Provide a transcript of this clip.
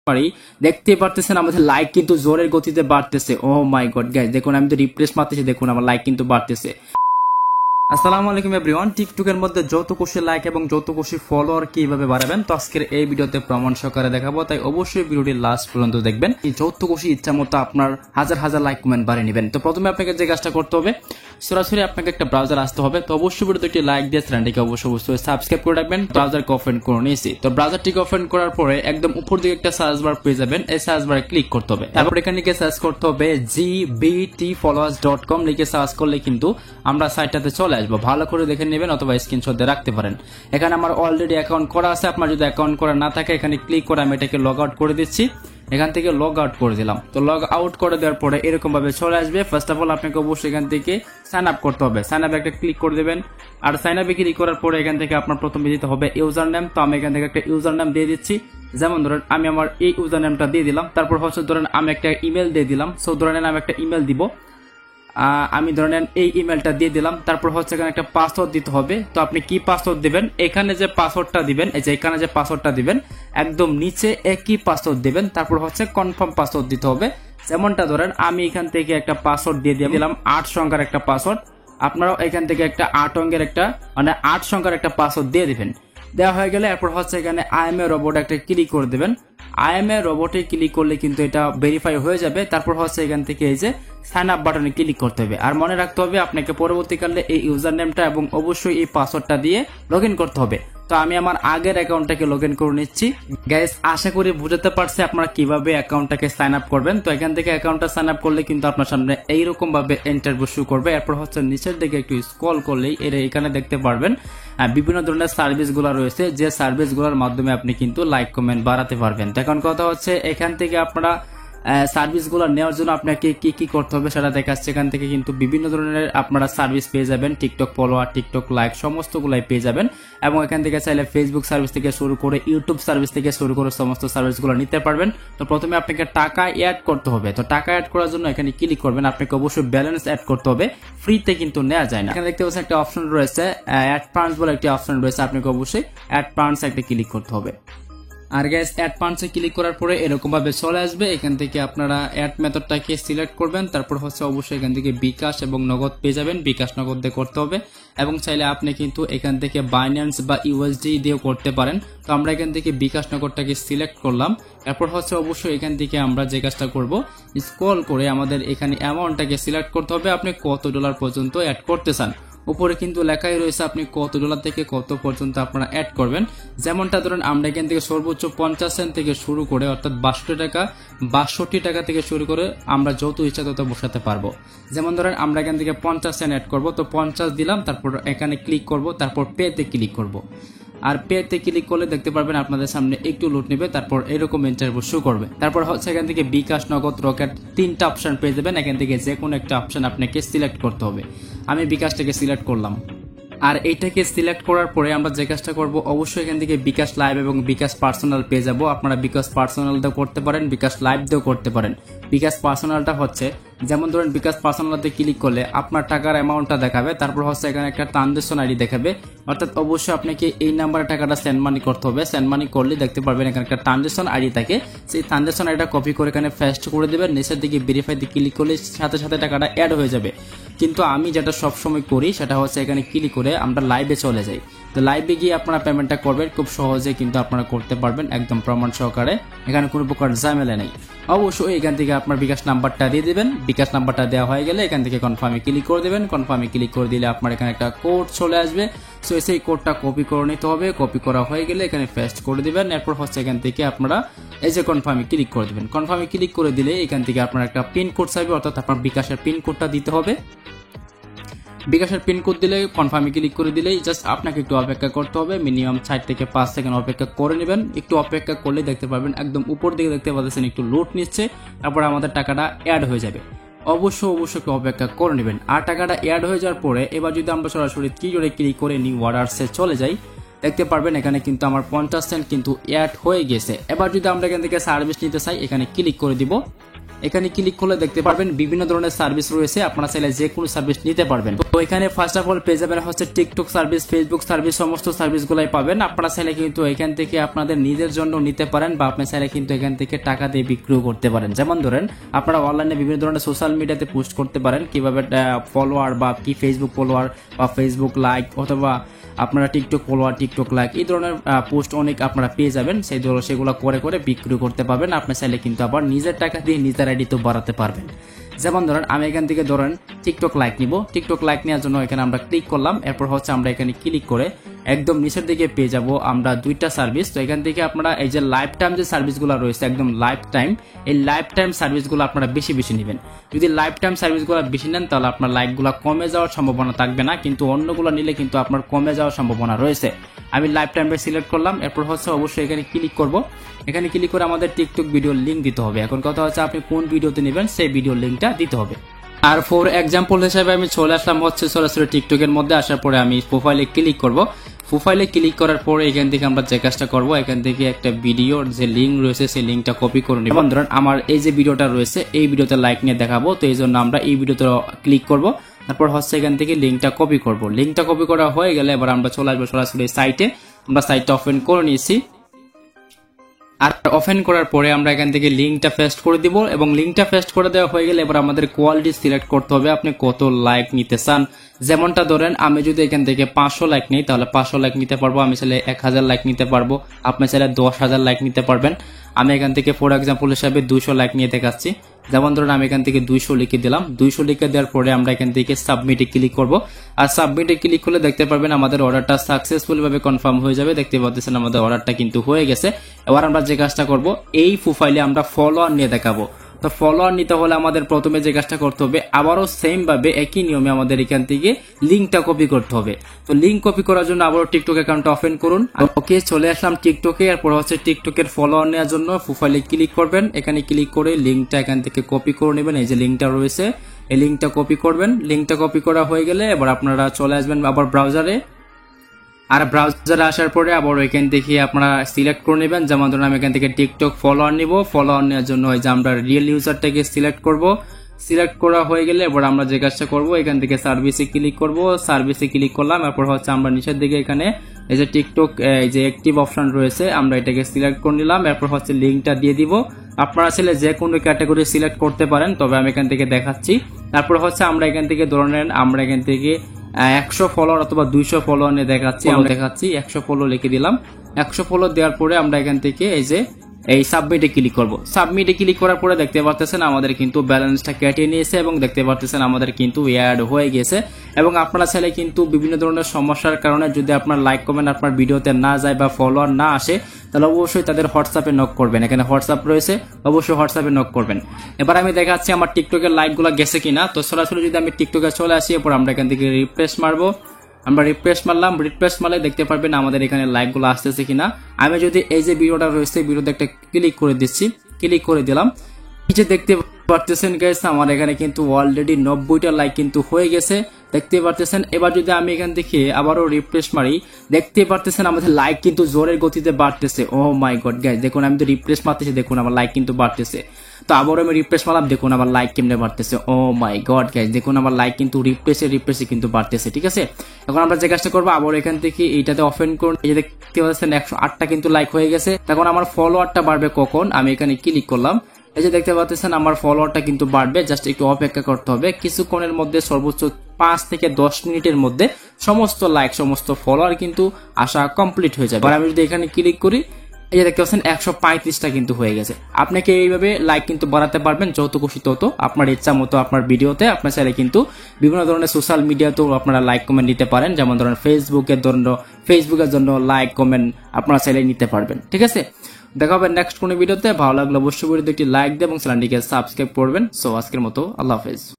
পারি দেখতে পারতেছেন আমাদের লাইক কিন্তু জোরের গতিতে বাড়তেছে। ও মাই গড গাইস, দেখুন আমি তো রিফ্রেশ মারতেছি, দেখুন আমার লাইক কিন্তু বাড়তেছে। আসসালামু আলাইকুম এভরিওয়ান। টিকটকের মধ্যে যত খুশি লাইক এবং যত খুশি ফলোয়ার কিভাবে বাড়াবেন তো আজকের এই ভিডিওতে প্রমাণ সহকারে দেখাবো, তাই অবশ্যই ভিডিওটি লাস্ট পর্যন্ত দেখবেন। এই যত খুশি ইচ্ছা মতো আপনার হাজার হাজার লাইক কমেন্ট বাড়িয়ে নেবেন। তো প্রথমে আপনাকে যে কাজটা করতে হবে, সরাসরি আপনাকে একটা ব্রাউজার আসতে হবে। তো অবশ্যই ভিডিওতে একটি লাইক দিয়ে চ্যানেলটিকে অবশ্যই সাবস্ক্রাইব করে রাখবেন। ব্রাউজারকে ওপেন করে নিয়েছি। তো ব্রাউজারটিকে ওপেন করার পরে একদম উপর দিকে একটা সার্চ বার পেয়ে যাবেন। এই সার্চ বারে ক্লিক করতে হবে। তারপর এখানে গিয়ে সার্চ করতে হবে gbtfollowers.com লিখে সার্চ করলে কিন্তু আমরা সাইটটাতে চলে আসবো। ভালো করে দেখে নেবেন অথবা স্ক্রিনশট দিয়ে রাখতে পারেন। এখানে আমার অলরেডি অ্যাকাউন্ট করা আছে। আপনার যদি অ্যাকাউন্ট করা না থাকে এখানে ক্লিক করে আমি এটাকে লগ আউট করে দিচ্ছি। এখান থেকে লগ আউট করে দিলাম। তো লগ আউট করে দেওয়ার পরে এরকম ভাবে চলে আসবে। ফার্স্ট অফ অল আপনাকে অবশ্যই এখান থেকে সাইন আপ করতে হবে। সাইন আপে একটা ক্লিক করে দেবেন। আর সাইন আপে ক্লিক করার পরে এখান থেকে আপনার প্রথমে দিতে হবে ইউজার নেম। তো আমি এখান থেকে একটা ইউজার নেম দিয়ে দিচ্ছি। যেমন ধরেন আমি আমার এই ইউজার নেমটা দিয়ে দিলাম। তারপর হচ্ছে ধরেন আমি একটা ইমেল দিয়ে দিলাম। সো ধরেন আমি একটা ইমেল দিব। আমি ধরেন এই ইমেলটা দিয়ে দিলাম। তারপর হচ্ছে এখানে একটা পাসওয়ার্ড দিতে হবে। তো আপনি কি পাসওয়ার্ড দিবেন, এখানে যে পাসওয়ার্ডটা দিবেন, এই যে এখানে যে পাসওয়ার্ডটা দিবেন একদম নিচে একই পাসওয়ার্ড দিবেন। তারপর হচ্ছে কনফার্ম পাসওয়ার্ড দিতে হবে। যেমনটা ধরেন আমি এখান থেকে একটা পাসওয়ার্ড দিয়ে দিলাম 8 সংখ্যার একটা পাসওয়ার্ড। আপনারাও এখান থেকে একটা 8 অঙ্কের একটা 8 সংখ্যার একটা পাসওয়ার্ড দিয়ে দিবেন। দেওয়া হয়ে গেলে এরপর হচ্ছে এখানে আই এম এ রোবট একটা ক্লিক করে দেবেন। আই এম এ রোবটে ক্লিক করলে কিন্তু এটা ভেরিফাই হয়ে যাবে। তারপর হচ্ছে এখান থেকে এই যে সাইন আপ বাটনে ক্লিক করতে হবে। আর মনে রাখতে হবে আপনাকে পরবর্তীকালে এই ইউজার নেমটা এবং অবশ্যই এই পাসওয়ার্ডটা দিয়ে লগ ইন করতে হবে। তো আমি আমার আগের অ্যাকাউন্টটাকে লগ ইন করে নিচ্ছি। গাইস, আশা করি বুঝতে পারছি আপনারা কিভাবে অ্যাকাউন্টটাকে সাইন আপ করবেন। তো এখান থেকে অ্যাকাউন্টটা সাইন আপ করলে কিন্তু আপনার সামনে এইরকম ভাবে ইন্টারভিউ শুরু করবে। এরপর হচ্ছে নিচের দিকে একটু স্ক্রল করলেই এখানে দেখতে পারবেন বিভিন্ন ধরনের সার্ভিসগুলো রয়েছে, যে সার্ভিসগুলোর মাধ্যমে আপনি কিন্তু লাইক কমেন্ট বাড়াতে পারবেন। তো এখন কথা হচ্ছে এখান থেকে আপনারা সার্ভিসগুলো নেওয়ার জন্য আপনাকে কি কি করতে হবে সেটা দেখাচ্ছে। এখান থেকে কিন্তু বিভিন্ন ধরনের আপনারা সার্ভিস পেয়ে যাবেন। টিকটক ফলোয়ার, টিকটক লাইক সমস্তগুলাই পেয়ে যাবেন। এবং এখান থেকে চাইলে ফেসবুক সার্ভিস থেকে শুরু করে ইউটিউব সার্ভিস থেকে শুরু করে সমস্ত সার্ভিসগুলো নিতে পারবেন। তো প্রথমে আপনাকে টাকা অ্যাড করতে হবে। তো টাকা অ্যাড করার জন্য এখানে ক্লিক করবেন। আপনাকে অবশ্যই ব্যালেন্স অ্যাড করতে হবে, ফ্রিতে কিন্তু নেওয়া যায় না। এখানে দেখতে পাচ্ছেন একটা অপশন রয়েছে অ্যাড ফান্ডস বলে একটি অপশন রয়েছে। আপনাকে অবশ্যই অ্যাড ফান্ডস একটা ক্লিক করতে হবে। আর গ্যাস অ্যাড ফান্ডসে ক্লিক করার পরে এরকম ভাবে চলে আসবে। এখান থেকে আপনারা অ্যাড মেথডটাকে সিলেক্ট করবেন। তারপর হচ্ছে অবশ্যই এখান থেকে বিকাশ এবং নগদ পেয়ে যাবেন। বিকাশ নগদ দিয়ে করতে হবে এবং চাইলে আপনি কিন্তু এখান থেকে বাইন্যান্স বা ইউএসডি দিয়েও করতে পারেন। তো আমরা এখান থেকে বিকাশ নগদটাকে সিলেক্ট করলাম। এরপর হচ্ছে অবশ্যই এখান থেকে আমরা যে কাজটা করব, স্ক্রল করে আমাদের এখানে অ্যামাউন্টটাকে সিলেক্ট করতে হবে। আপনি কত ডলার পর্যন্ত অ্যাড করতে চান। উপরে কিন্তু লেখাই রয়েছে আপনি কত ডলার থেকে কত পর্যন্ত আপনারা অ্যাড করবেন। যেমনটা ধরুন আমরা এখান থেকে সর্বোচ্চ 50 সেন্ট থেকে শুরু করে অর্থাৎ 62 টাকা থেকে শুরু করে আমরা যত ইচ্ছা তত বসাতে পারবো। যেমন ধরেন আমরা এখান থেকে 50 সেন্ট অ্যাড করব। তো 50 দিলাম, তারপর এখানে ক্লিক করব, তারপর পেতে ক্লিক করব। আর পেতে ক্লিক করলে দেখতে পারবেন আপনাদের সামনে একটু লোড নেবে। তারপর এরকম ইন্টারভিউ শো করবে। তারপর হচ্ছে এখান থেকে বিকাশ, নগদ, রকেট 3টা অপশন পেয়ে যাবেন। এখান থেকে যে কোনো একটা অপশন আপনাকে সিলেক্ট করতে হবে। আমি বিকাশটাকে সিলেক্ট করলাম। আর এইটাকে সিলেক্ট করার পরে আমরা যে কাজটা করব, অবশ্যই এখান থেকে বিকাশ লাইভ এবং বিকাশ পার্সোনাল পেয়ে যাব। আপনারা বিকাশ পার্সোনাল দিয়েও করতে পারেন, বিকাশ লাইভ দিয়েও করতে পারেন। বিকাশ পার্সোনালটা হচ্ছে যেমন ধরেন বিকাশ পার্সোনালতে ক্লিক করলে আপনার টাকার অ্যামাউন্টটা দেখাবে। তারপর হচ্ছে এখানে একটা ট্রানজাকশন আইডি দেখাবে, অর্থাৎ অবশ্যই আপনাকে এই নাম্বারে টাকাটা সেন্ড মানি করতে হবে। সেন্ড মানি করলে দেখতে পারবেন এখানে একটা ট্রানজাকশন আইডি থাকে। সেই ট্রানজাকশন আইডিটা কপি করে এখানে পেস্ট করে দেবেন। নিচের দিকে ভেরিফাইতে ক্লিক করলে সাথে সাথে টাকাটা অ্যাড হয়ে যাবে। কিন্তু আমি যেটা সবসময় করি সেটা হচ্ছে এখানে ক্লিক করে আমরা লাইভে চলে যাই। তো লাইভে গিয়ে আপনারা পেমেন্টটা করবেন, খুব সহজে কিন্তু আপনারা করতে পারবেন একদম প্রমাণ সহকারে। এখানে কোনো প্রকার ঝামেলা নেই। অবশ্যই এখান থেকে আপনার বিকাশ নাম্বারটা দিয়ে দেবেন। বিকাশ নাম্বারটা দেওয়া হয়ে গেলে এখান থেকে কনফার্মে ক্লিক করে দেবেন। কনফার্মে ক্লিক করে দিলে আপনার এখানে একটা কোড চলে আসবে। সো সেই কোডটা কপি করে নিতে হবে। কপি করা হয়ে গেলে এখানে পেস্ট করে দিবেন। এরপর হচ্ছে এখান থেকে আপনারা এই যে কনফার্মে ক্লিক করে দেবেন। কনফার্মে ক্লিক করে দিলে এখান থেকে আপনার একটা পিন কোড চাইবে, অর্থাৎ আপনার বিকাশের পিন কোডটা দিতে হবে। বিকাশের পিন কোড দিলে কনফার্মে ক্লিক করে দিলেই জাস্ট আপনাকে একটু অপেক্ষা করতে হবে। মিনিমাম 4 থেকে 5 সেকেন্ড অপেক্ষা করে নেবেন। একটু অপেক্ষা করলে দেখতে পারবেন একদম উপর দিকে দেখতে পাচ্ছেন একটু লোড নিচ্ছে। তারপর আমাদের টাকাটা অ্যাড হয়ে যাবে। অবশ্যই একটু অপেক্ষা করে নেবেন। আর টাকাটা অ্যাড হয়ে যাওয়ার পরে এবার যদি আমরা সরাসরি কিবোর্ডে ক্লিক করে নিউ অর্ডারসে চলে যাই, দেখতে পারবেন এখানে কিন্তু আমার 50 সেন্ট কিন্তু অ্যাড হয়ে গেছে। এবার যদি আমরা এখান থেকে সার্ভিস নিতে চাই এখানে ক্লিক করে দিব। এখানে ক্লিক করলে দেখতে পারবেন বিভিন্ন ধরনের সার্ভিস রয়েছে, আপনারা চাইলে যে কোনো সার্ভিস নিতে পারবেন। তো এখানে ফার্স্ট অফ অল পেয়ে যাবেন হচ্ছে টিকটক সার্ভিস, ফেসবুক সার্ভিস, সমস্ত সার্ভিসগুলাই পাবেন। আপনারা চাইলে কিন্তু এখান থেকে আপনাদের নিজের জন্য নিতে পারেন বা আপনি চাইলে কিন্তু এখান থেকে টাকা দিয়ে বিক্রিও করতে পারেন। যেমন ধরেন আপনারা অনলাইনে বিভিন্ন ধরনের সোশ্যাল মিডিয়াতে পোস্ট করতে পারেন, কিভাবে ফলোয়ার বা কি ফেসবুক ফলোয়ার বা ফেসবুক লাইক অথবা আপনারা টিকটক ফলোয়ার, টিকটক লাইক এই ধরনের পোস্ট অনেক আপনারা পেয়ে যাবেন। সেগুলো করে বিক্রি করতে পারবেন। আপনি চাইলে কিন্তু আবার নিজের টাকা দিয়ে নিজের আইডি তো বাড়াতে পারবেন। যেমন ধরেন আমি এখান থেকে ধরেন টিকটক লাইক নিব, টিকটক লাইক নেওয়ার জন্য এখানে আমরা ক্লিক করলাম। এরপর হচ্ছে আমরা এখানে ক্লিক করে একদম নিচের দিকে পেয়ে যাব আমরা দুইটা সার্ভিস। তো এখান থেকে আপনারা এই যে লাইফ টাইম যে সার্ভিসগুলো রয়েছে একদম লাইফ টাইম, এই লাইফ টাইম সার্ভিসগুলো আপনারা বেশি নেবেন। যদি লাইফ টাইম সার্ভিসগুলো বেশি নেন তাহলে আপনার লাইকগুলো কমে যাওয়ার সম্ভাবনা থাকবে না, কিন্তু অন্যগুলো নিলে কিন্তু আপনার কমে যাওয়ার সম্ভাবনা রয়েছে। আমি লাইফ টাইমে সিলেক্ট করলাম। এরপর হচ্ছে অবশ্যই এখানে ক্লিক করব। এখানে ক্লিক করে আমাদের টিকটক ভিডিওর লিঙ্ক দিতে হবে। এখন কথা হচ্ছে আপনি কোন ভিডিওতে নেবেন সেই ভিডিওর লিঙ্কটা দিতে হবে। আর ফর এক্সাম্পল হিসেবে আমি চলে আসলাম হচ্ছে সরাসরি টিকটকের মধ্যে। আসার পরে আমি প্রোফাইলে ক্লিক করব। প্রোফাইলে ক্লিক করার পরে এখান থেকে আমরা যে কাজটা করব, এখান থেকে একটা ভিডিওর যে লিঙ্ক রয়েছে সেই লিঙ্কটা কপি করে নিব। যেমন ধরেন আমার এই যে ভিডিওটা রয়েছে এই ভিডিওতে লাইক নিয়ে দেখাবো, তো এই জন্য আমরা এই ভিডিওতে ক্লিক করব। তারপর হচ্ছে এখান থেকে লিঙ্কটা কপি করব। লিঙ্কটা কপি করা হয়ে গেলে এবার আমরা চলে আসবো সরাসরি সাইটে। আমরা সাইটটা ওপেন করে নিয়েছি। আর ওপেন করার পরে আমরা এখান থেকে লিঙ্কটা পেস্ট করে দিব এবং লিঙ্কটা পেস্ট করে দেওয়া হয়ে গেলে এবার আমাদের কোয়ালিটি সিলেক্ট করতে হবে আপনি কত লাইক নিতে চান। যেমনটা ধরেন আমি যদি এখান থেকে 500 লাইক নিই তাহলে 500 লাইক নিতে পারবো, আমি চাইলে 1000 লাইক নিতে পারবো, আপনি চাইলে 10,000 লাইক নিতে পারবেন। আমি এখান থেকে ফর এক্সাম্পল হিসাবে 200 লাইক নিয়ে দেখাচ্ছি। যেমন ধরুন আমি এখান থেকে 200 লিখে দিলাম। 200 লিখে দেওয়ার পরে আমরা এখান থেকে সাবমিটে ক্লিক করব। আর সাবমিটে ক্লিক করলে দেখতে পারবেন আমাদের অর্ডারটা সাকসেসফুল ভাবে কনফার্ম হয়ে যাবে। দেখতে পাচ্ছেন আমাদের অর্ডারটা কিন্তু হয়ে গেছে। এবার আমরা যে কাজটা করব, এই প্রোফাইলে আমরা ফলোয়ার নিয়ে দেখাবো। তো ফলোয়ার নিতে হলে আমাদের প্রথমে যে কাজটা করতে হবে, আবারও সেম ভাবে একই নিয়মে আমাদের এখান থেকে লিঙ্কটা কপি করতে হবে। তো লিঙ্ক কপি করার জন্য আবারও টিকটক অ্যাকাউন্টটা ওপেন করুন। ওকে, চলে আসলাম টিকটকে। এরপর হচ্ছে টিকটকের ফলোয়ার নেওয়ার জন্য প্রোফাইলে ক্লিক করবেন। এখানে ক্লিক করে লিঙ্কটা এখান থেকে কপি করে নেবেন। এই যে লিঙ্কটা রয়েছে এই লিঙ্কটা কপি করবেন। লিঙ্কটা কপি করা হয়ে গেলে এবার আপনারা চলে আসবেন আবার ব্রাউজারে। আর ব্রাউজারে আসার পরে আবার এখান থেকে আপনারা সিলেক্ট করে নেবেন। যেমন ধরুন আমি এখান থেকে টিকটক ফলোয়ার নিব। ফলোয়ার নেওয়ার জন্য যে আমরা রিয়েল ইউজারটাকে সিলেক্ট করব। সিলেক্ট করা হয়ে গেলে এবার আমরা যে কাজটা করব, এখান থেকে সার্ভিসে ক্লিক করব। সার্ভিসে ক্লিক করলাম। এরপর হচ্ছে আমরা নিচের দিকে এখানে এই যে টিকটক এই যে অ্যাক্টিভ অপশন রয়েছে আমরা এটাকে সিলেক্ট করে নিলাম। এরপর হচ্ছে লিঙ্কটা দিয়ে দিব। আপনারা চাইলে যে কোনো ক্যাটাগরি সিলেক্ট করতে পারেন, তবে আমি এখান থেকে দেখাচ্ছি। তারপর হচ্ছে আমরা এখান থেকে ধরে নেন আমরা এখান থেকে 100 ফলোয়ার অথবা 200 ফলোয়ার নিয়ে দেখাচ্ছি। আমরা দেখাচ্ছি 100 ফলো লিখে দিলাম। 100 ফলো দেওয়ার পরে আমরা এখান থেকে এই যে এই সাবমিটে ক্লিক করব। সাবমিটে ক্লিক করার পরে দেখতে পাচ্ছেন আমাদের কিন্তু ব্যালেন্সটা কেটে নিয়েছে এবং দেখতে পাচ্ছেন আমাদের কিন্তু অ্যাড হয়ে গেছে। এবং আপনারা চাইলে কিন্তু বিভিন্ন ধরনের সমস্যার কারণে যদি আপনার লাইক কমেন্ট আপনার ভিডিওতে না যায় বা ফলোয়ার না আসে তাহলে অবশ্যই তাদের হোয়াটসঅ্যাপে নক করবেন। এখানে হোয়াটসঅ্যাপ রয়েছে, অবশ্যই হোয়াটসঅ্যাপে নক করবেন। এবার আমি দেখাচ্ছি আমার টিকটকের লাইকগুলো গেছে কিনা। তো সরাসরি যদি আমি টিকটকে চলে আসি, এরপর আমরা এখান থেকে রিফ্রেশ মারবো। আমরা রিফ্রেশ মারলাম। রিফ্রেশ মারলে দেখতে পারবেন আমাদের এখানে লাইকগুলো আসতেছে কিনা। আমি যদি এই যে ভিডিওটা রয়েছে ভিডিওতে একটা ক্লিক করে দিচ্ছি, ক্লিক করে দিলাম। নিচে দেখতে পারতেছেন গাইস আমার এখানে কিন্তু অলরেডি 90টা লাইক কিন্তু হয়ে গেছে, দেখতে পারতেছেন। এবার যদি আমি এখান থেকে আবারও রিফ্রেশ মারি, দেখতে পারতেছেন আমাদের লাইক কিন্তু জোরের গতিতে বাড়তেছে। ও মাই গড গাইস, দেখুন আমি তো রিফ্রেশ মারতেছি, দেখুন আমার লাইক কিন্তু বাড়তেছে। তো আবারও আমি রিফ্রেশ মারলাম, দেখুন আমার লাইক কেমনে বাড়তেছে। ও মাই গড গাইস, দেখুন আমার লাইক কিন্তু রিফ্রেশে কিন্তু বাড়তেছে। ঠিক আছে, এখন আমরা যে কাজটা করবো আবার এখান থেকে এইটাতে ওপেন করুন। এই যে দেখতে পাচ্ছেন 108টা কিন্তু লাইক হয়ে গেছে। তখন আমার ফলোয়ারটা বাড়বে কখন, আমি এখানে ক্লিক করলাম। এই যে দেখতে পাচ্ছেন আমার ফলোয়ারটা কিন্তু বাড়বে, জাস্ট একটু অপেক্ষা করতে হবে। কিছুক্ষণের মধ্যে সর্বোচ্চ 5 থেকে 10 মিনিটের মধ্যে সমস্ত লাইক সমস্ত ফলোয়ার কিন্তু আসা কমপ্লিট হয়ে যাবে। আর আমি যদি এখানে ক্লিক করি, এই যে দেখতে পাচ্ছেন 135টা কিন্তু হয়ে গেছে। আপনাকে এইভাবে লাইক কিন্তু বাড়াতে পারবেন যত খুশি তত, আপনার ইচ্ছা মতো আপনার ভিডিওতে। আপনার চাইলে কিন্তু বিভিন্ন ধরনের সোশ্যাল মিডিয়াতেও আপনারা লাইক কমেন্ট নিতে পারেন। যেমন ধরেন ফেসবুকের জন্য লাইক কমেন্ট আপনারা চাইলে নিতে পারবেন। ঠিক আছে, দেখা হবে নেক্সট কোনো ভিডিওতে। ভালো লাগলে অবশ্যই ভিডিওতে একটি লাইক দিয়ে এবং চ্যানেলটিকে সাবস্ক্রাইব করবেন। সো আজকের মতো আল্লাহ হাফেজ।